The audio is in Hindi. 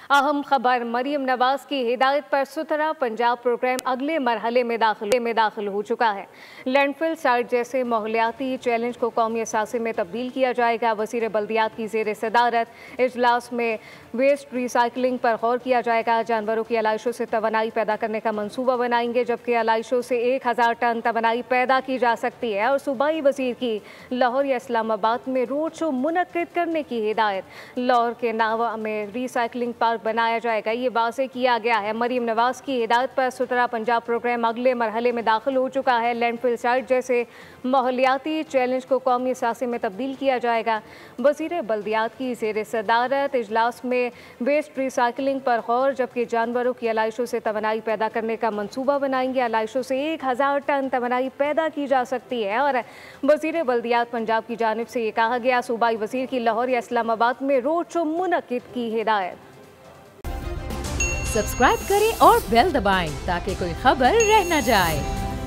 अहम खबर, मरियम नवाज की हिदायत पर सुथरा पंजाब प्रोग्राम अगले मरहले में दाखिल हो चुका है। लैंडफिल साइट जैसे माहौलियाती चैलेंज को कौमी असासे में तब्दील किया जाएगा। वज़ीर बल्दियात की ज़ेर सदारत इजलास में वेस्ट रिसाइकलिंग पर गौर किया जाएगा। जानवरों की आलाइशों से तवानाई पैदा करने का मनसूबा बनाएंगे, जबकि आलाइशों से 1000 टन तवानाई पैदा की जा सकती है। और सूबाई वज़ीर की लाहौर या इस्लामाबाद में रोड शो मुनक्किद करने की हिदायत। लाहौर के नावा में रिसाइकलिंग पार्क बनाया जाएगा, ये वाज़ेह किया गया है। मरियम नवाज की हिदायत पर सुथरा पंजाब प्रोग्राम अगले मरहले में दाखिल हो चुका है। लैंडफिल साइट जैसे माहौलियाती चैलेंज को कौमी असासे में तब्दील किया जाएगा। वज़ीर बल्दियात की ज़ेर सदारत इजलास में वेस्ट रिसाइकलिंग पर गौर, जबकि जानवरों की आलाइशों से तवानाई पैदा करने का मनसूबा बनाएंगे। आलाइशों से 1000 टन तवानाई पैदा की जा सकती है। और वज़ीर बल्दियात पंजाब की जानिब से ये कहा गया, सूबाई वज़ीर की लाहौर या इस्लामाबाद में रोड शो मुनक्किद की हिदायत। सब्सक्राइब करें और बेल दबाएं ताकि कोई खबर रह न जाए।